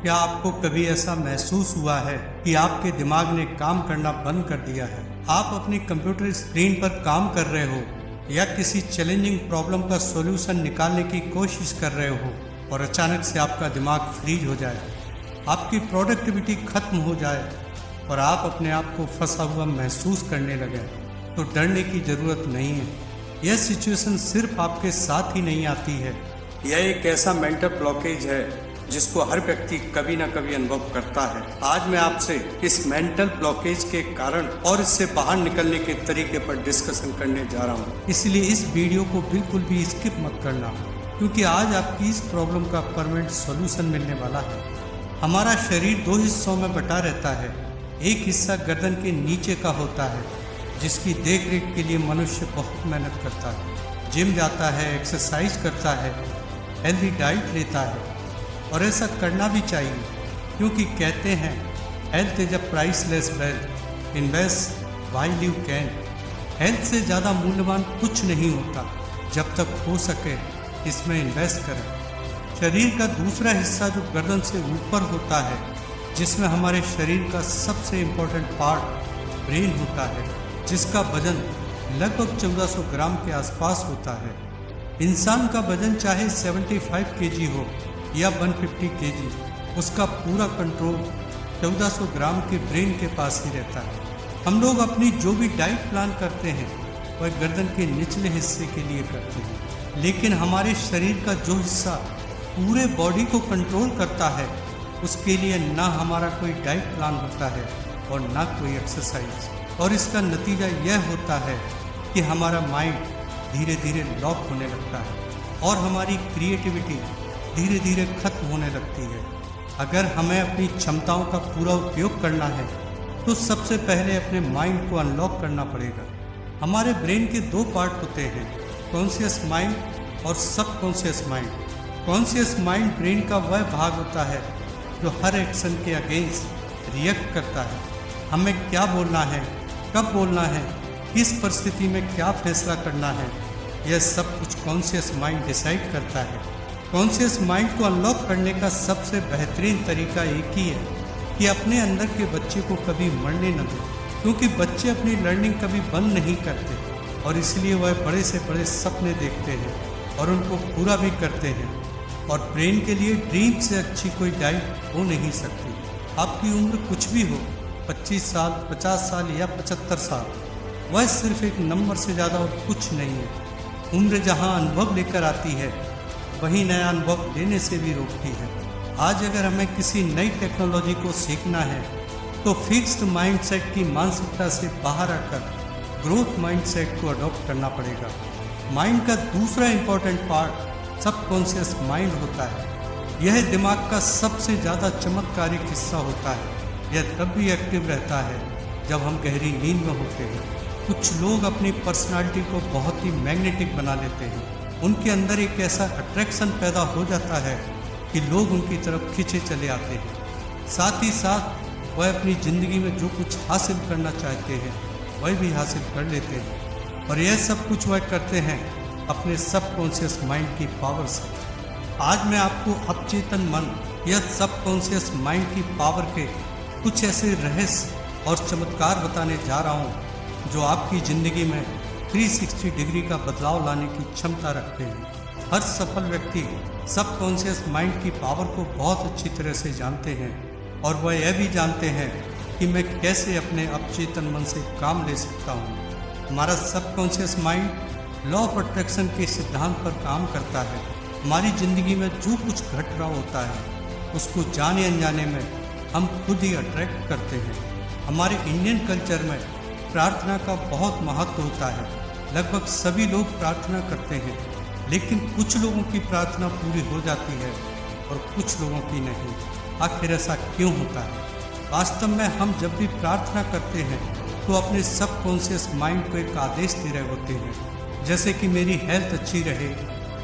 क्या आपको कभी ऐसा महसूस हुआ है कि आपके दिमाग ने काम करना बंद कर दिया है? आप अपनी कंप्यूटर स्क्रीन पर काम कर रहे हो या किसी चैलेंजिंग प्रॉब्लम का सॉल्यूशन निकालने की कोशिश कर रहे हो और अचानक से आपका दिमाग फ्रीज हो जाए, आपकी प्रोडक्टिविटी खत्म हो जाए और आप अपने आप को फंसा हुआ महसूस करने लगे, तो डरने की ज़रूरत नहीं है। यह सिचुएशन सिर्फ आपके साथ ही नहीं आती है। यह एक ऐसा मेंटल ब्लॉकेज है जिसको हर व्यक्ति कभी ना कभी अनुभव करता है। आज मैं आपसे इस मेंटल ब्लॉकेज के कारण और इससे बाहर निकलने के तरीके पर डिस्कशन करने जा रहा हूँ, इसलिए इस वीडियो को बिल्कुल भी स्किप मत करना, क्योंकि आज आपकी इस प्रॉब्लम का परमानेंट सॉल्यूशन मिलने वाला है। हमारा शरीर दो हिस्सों में बटा रहता है। एक हिस्सा गर्दन के नीचे का होता है, जिसकी देख रेख के लिए मनुष्य बहुत मेहनत करता है, जिम जाता है, एक्सरसाइज करता है, हेल्दी डाइट लेता है, और ऐसा करना भी चाहिए, क्योंकि कहते हैं health is a priceless wealth, invest while you can. Health से ज़्यादा मूल्यवान कुछ नहीं होता। जब तक हो सके इसमें इन्वेस्ट करें। शरीर का दूसरा हिस्सा जो गर्दन से ऊपर होता है, जिसमें हमारे शरीर का सबसे इम्पोर्टेंट पार्ट ब्रेन होता है, जिसका वजन लगभग 1400 ग्राम के आसपास होता है। इंसान का वजन चाहे 75 केजी हो या 150 केजी, उसका पूरा कंट्रोल 1400 ग्राम के ब्रेन के पास ही रहता है। हम लोग अपनी जो भी डाइट प्लान करते हैं वह गर्दन के निचले हिस्से के लिए करते हैं, लेकिन हमारे शरीर का जो हिस्सा पूरे बॉडी को कंट्रोल करता है, उसके लिए ना हमारा कोई डाइट प्लान होता है और ना कोई एक्सरसाइज, और इसका नतीजा यह होता है कि हमारा माइंड धीरे धीरे लॉक होने लगता है और हमारी क्रिएटिविटी धीरे धीरे खत्म होने लगती है। अगर हमें अपनी क्षमताओं का पूरा उपयोग करना है तो सबसे पहले अपने माइंड को अनलॉक करना पड़ेगा। हमारे ब्रेन के दो पार्ट होते हैं, कॉन्शियस माइंड और subconscious mind. Conscious mind brain का वह भाग होता है जो हर एक्शन के अगेंस्ट रिएक्ट करता है। हमें क्या बोलना है, कब बोलना है, किस परिस्थिति में क्या फैसला करना है, यह सब कुछ कॉन्शियस माइंड डिसाइड करता है। कॉन्शियस माइंड को अनलॉक करने का सबसे बेहतरीन तरीका एक ही है कि अपने अंदर के बच्चे को कभी मरने न दें, क्योंकि बच्चे अपनी लर्निंग कभी बंद नहीं करते और इसलिए वह बड़े से बड़े सपने देखते हैं और उनको पूरा भी करते हैं। और ब्रेन के लिए ड्रीम से अच्छी कोई डाइट हो नहीं सकती। आपकी उम्र कुछ भी हो, 25 साल, 50 साल या 75 साल, वह सिर्फ एक नंबर से ज़्यादा और कुछ नहीं है। उम्र जहाँ अनुभव लेकर आती है, वही नया अनुभव लेने से भी रोकती है। आज अगर हमें किसी नई टेक्नोलॉजी को सीखना है तो फिक्स्ड माइंडसेट की मानसिकता से बाहर आकर ग्रोथ माइंडसेट को अडॉप्ट करना पड़ेगा। माइंड का दूसरा इम्पोर्टेंट पार्ट सबकॉन्शियस माइंड होता है। यह दिमाग का सबसे ज़्यादा चमत्कारिक हिस्सा होता है। यह तब भी एक्टिव रहता है जब हम गहरी नींद में होते हैं। कुछ लोग अपनी पर्सनालिटी को बहुत ही मैग्नेटिक बना लेते हैं। उनके अंदर एक ऐसा अट्रैक्शन पैदा हो जाता है कि लोग उनकी तरफ खींचे चले आते हैं। साथ ही साथ वह अपनी ज़िंदगी में जो कुछ हासिल करना चाहते हैं वह भी हासिल कर लेते हैं, और यह सब कुछ वह करते हैं अपने सबकॉन्शियस माइंड की पावर से। आज मैं आपको अपचेतन मन या सबकॉन्शियस माइंड की पावर के कुछ ऐसे रहस्य और चमत्कार बताने जा रहा हूँ जो आपकी ज़िंदगी में 360 डिग्री का बदलाव लाने की क्षमता रखते हैं। हर सफल व्यक्ति सबकॉन्शियस माइंड की पावर को बहुत अच्छी तरह से जानते हैं, और वह यह भी जानते हैं कि मैं कैसे अपने अपचेतन मन से काम ले सकता हूँ। हमारा subconscious mind law of attraction के सिद्धांत पर काम करता है। हमारी ज़िंदगी में जो कुछ घट रहा होता है उसको जाने अनजाने में हम खुद ही अट्रैक्ट करते हैं। हमारे इंडियन कल्चर में प्रार्थना का बहुत महत्व होता है। लगभग सभी लोग प्रार्थना करते हैं, लेकिन कुछ लोगों की प्रार्थना पूरी हो जाती है और कुछ लोगों की नहीं। आखिर ऐसा क्यों होता है? वास्तव में हम जब भी प्रार्थना करते हैं तो अपने सबकॉन्शियस माइंड को एक आदेश दे रहे होते हैं, जैसे कि मेरी हेल्थ अच्छी रहे,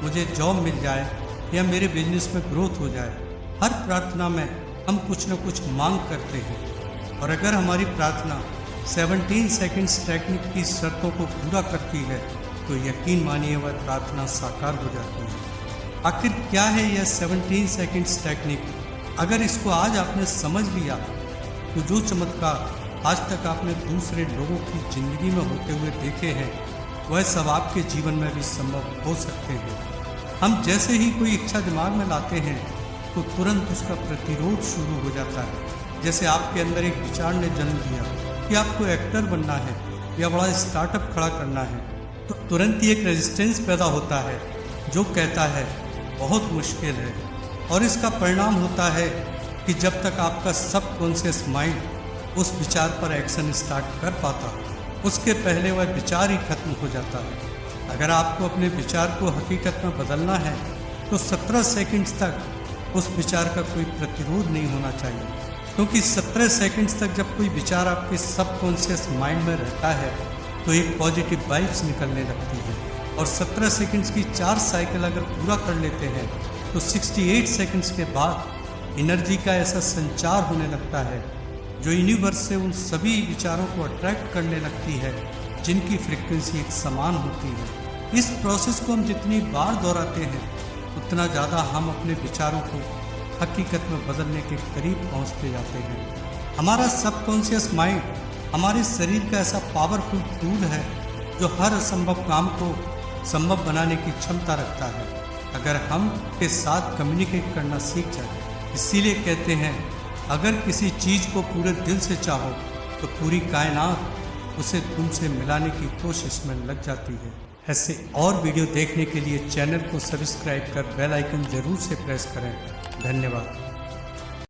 मुझे जॉब मिल जाए या मेरे बिजनेस में ग्रोथ हो जाए। हर प्रार्थना में हम कुछ न कुछ मांग करते हैं, और अगर हमारी प्रार्थना 17 सेकंड्स टेक्निक की शर्तों को पूरा करती है तो यकीन मानिए वह प्रार्थना साकार हो जाती है। आखिर क्या है यह 17 सेकंड्स टेक्निक अगर इसको आज आपने समझ लिया तो जो चमत्कार आज तक आपने दूसरे लोगों की जिंदगी में होते हुए देखे हैं वह सब आपके जीवन में भी संभव हो सकते हैं। हम जैसे ही कोई इच्छा दिमाग में लाते हैं तो तुरंत उसका प्रतिरोध शुरू हो जाता है। जैसे आपके अंदर एक विचार ने जन्म दिया कि आपको एक्टर बनना है या बड़ा स्टार्टअप खड़ा करना है, तो तुरंत ही एक रेजिस्टेंस पैदा होता है जो कहता है बहुत मुश्किल है। और इसका परिणाम होता है कि जब तक आपका सबकॉन्शियस माइंड उस विचार पर एक्शन स्टार्ट कर पाता उसके पहले वह विचार ही खत्म हो जाता है। अगर आपको अपने विचार को हकीकत में बदलना है तो 17 सेकंड्स तक उस विचार का कोई प्रतिरोध नहीं होना चाहिए, क्योंकि 17 सेकंड्स तक जब कोई विचार आपके सबकॉन्शियस माइंड में रहता है तो एक पॉजिटिव वाइब्स निकलने लगती है। और 17 सेकंड्स की 4 साइकिल अगर पूरा कर लेते हैं तो 68 सेकंड्स के बाद एनर्जी का ऐसा संचार होने लगता है जो यूनिवर्स से उन सभी विचारों को अट्रैक्ट करने लगती है जिनकी फ्रीक्वेंसी एक समान होती है। इस प्रोसेस को हम जितनी बार दोहराते हैं उतना ज़्यादा हम अपने विचारों को हकीकत में बदलने के करीब पहुंचते जाते हैं। हमारा सबकॉन्शियस माइंड हमारे शरीर का ऐसा पावरफुल टूल है जो हर असंभव काम को संभव बनाने की क्षमता रखता है अगर हम के साथ कम्युनिकेट करना सीख जाए। इसीलिए कहते हैं अगर किसी चीज़ को पूरे दिल से चाहो तो पूरी कायनात उसे तुमसे मिलाने की कोशिश में लग जाती है। ऐसे और वीडियो देखने के लिए चैनल को सब्सक्राइब कर बेल आइकन जरूर से प्रेस करें। धन्यवाद।